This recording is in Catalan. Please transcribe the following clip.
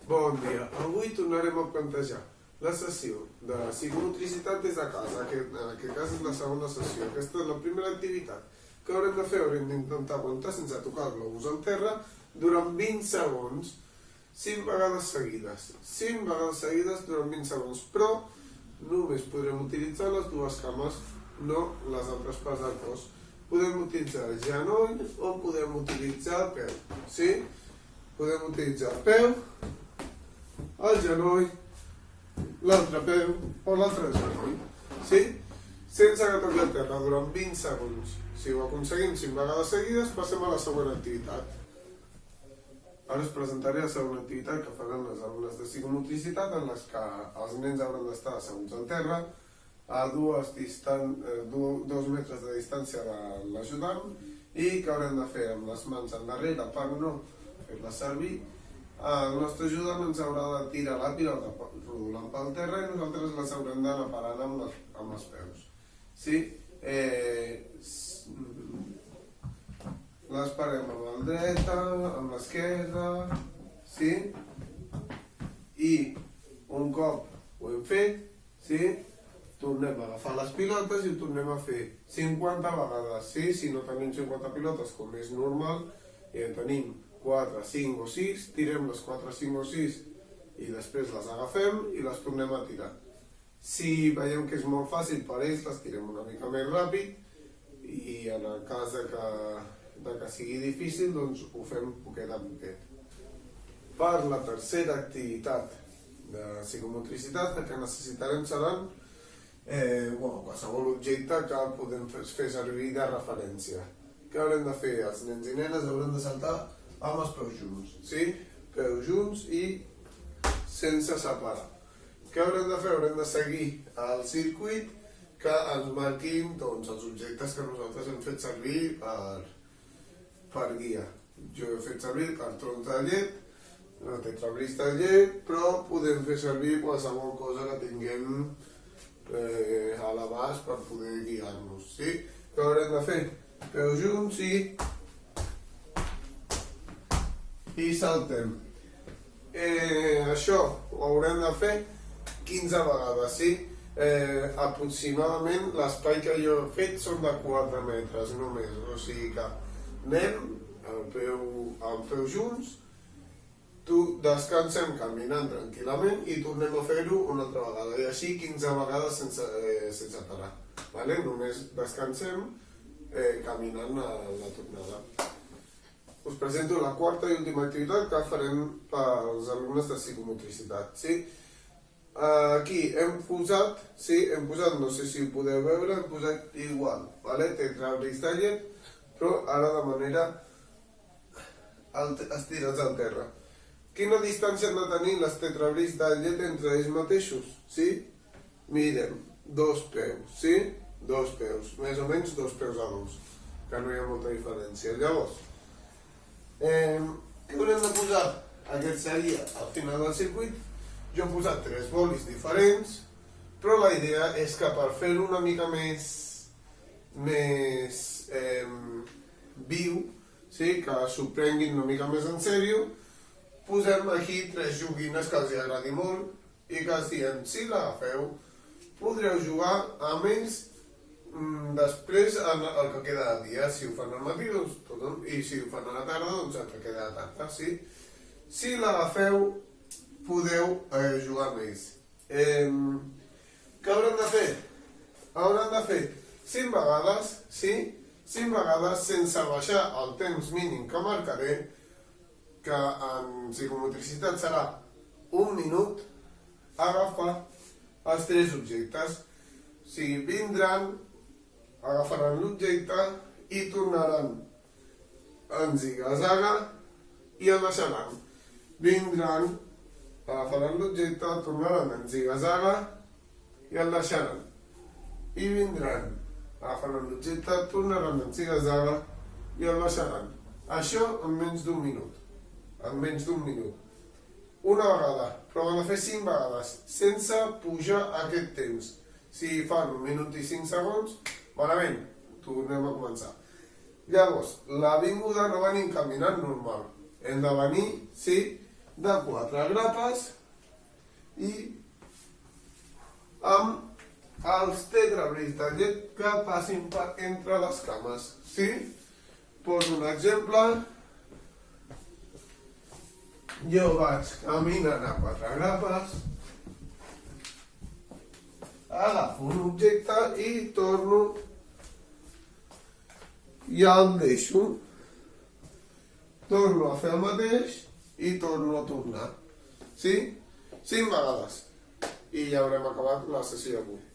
Bon dia, avui tornarem a plantejar la sessió de psicomotricitat des de casa, en aquest cas és la segona sessió. Aquesta és la primera activitat que haurem de fer, haurem d'intentar aguantar sense tocar el globus al terra durant 20 segons, 5 vegades seguides. 5 vegades seguides durant 20 segons, però només podrem utilitzar les dues cames, no les altres parts del cos. Podem utilitzar el genoll o podem utilitzar el peu, sí? Podem utilitzar el peu, el genoll, l'altre peu o l'altre genoll, sí? Sense que toqui el terra durant 20 segons. Si ho aconseguim 5 vegades seguides, passem a la següent activitat. Ara us presentaré la següent activitat que faran les alumnes de psicomotricitat, en les que els nens hauran d'estar asseguts al terra a 2 metres de distància de l'ajudant i que haurem de fer amb les mans endarrere per no fer-les servir. El nostre ajudant ens haurà de tirar la pilota rodolant pel terra i nosaltres les haurem d'anar parant amb els peus. Sí? Les parem amb la dreta, amb l'esquerra, sí? I un cop ho hem fet, sí? Tornem a agafar les pilotes i ho tornem a fer 50 vegades, sí? Si no tenim 50 pilotes, com és normal, i en tenim 4, 5 o 6, tirem les 4, 5 o 6 i després les agafem i les tornem a tirar. Si veiem que és molt fàcil per ells, les tirem una mica més ràpid i en el cas de que sigui difícil, doncs ho fem poquet a poquet. Per la tercera activitat de psicomotricitat, el que necessitarem seran qualsevol objecte que podem fer servir de referència. Què haurem de fer? Els nens i nenes hauran de saltar amb els peus junts, sí? Peus junts i sense separar. Què haurem de fer? Haurem de seguir el circuit que ens marquin els objectes que nosaltres hem fet servir per guia. Jo he fet servir cartrons de llet, tetrabrics de llet, però podem fer servir qualsevol cosa que tinguem a l'abast per poder guiar-nos, sí? Què haurem de fer? Peus junts i saltem. Això ho haurem de fer 15 vegades, sí? Aproximadament l'espai que jo he fet són de 4 metres només, o sigui que anem amb peus junts, descansem caminant tranquil·lament i tornem a fer-ho una altra vegada, i així 15 vegades sense parar. Només descansem caminant a la tornada. Us presento la quarta i última activitat que farem pels alumnes de psicomotricitat. Aquí hem posat, no sé si ho podeu veure, hem posat igual, tetrabrics de llet, però ara de manera estirats al terra. Quina distància han de tenir les tetrabrics de llet entre ells mateixos? Mirem, 2 peus, sí? 2 peus, més o menys 2 peus adults, que no hi ha molta diferència. Llavors, què haurem de posar? Aquest seria al final del circuit. Jo he posat 3 bolis diferents, però la idea és que per fer-ho una mica més viu, que s'ho prenguin una mica més en sèrio, posem aquí 3 joguines que els agradi molt i que els diem, si l'agafeu, podreu jugar amb ells després el que queda de dia. Si ho fan al matí, i si ho fan a la tarda, doncs el que queda de tarda, sí? Si l'agafeu, podeu jugar amb ells. Què haurem de fer? Haurem de fer 5 vegades, sí? 5 vegades sense baixar el temps mínim que marcaré, que en psicomotricitat serà 1 minut, agafar els 3 objectes. O sigui, vindran, agafaran l'objecte i tornaran en ziga-zaga i el deixaran. Vindran, agafaran l'objecte, tornaran en ziga-zaga i el deixaran. I vindran, agafaran l'objecte, tornaran en ziga-zaga i el deixaran. Això en menys d'1 minut. En menys d'1 minut. Una vegada, però ho han de fer 5 vegades, sense pujar aquest temps. Si fan 1 minut i 5 segons, malament, tornem a començar. Llavors, la vinguda no venim caminant normal. Hem de venir, sí, de 4 grapes i amb els tetrabris de llet que passin per entre les cames. Sí? Poso un exemple. Jo vaig caminant a 4 grapes, agafo un objecte i torno i el deixo. Torno a fer el mateix i torno a tornar. Sí? 5 vegades. I ja haurem acabat la sessió d'avui.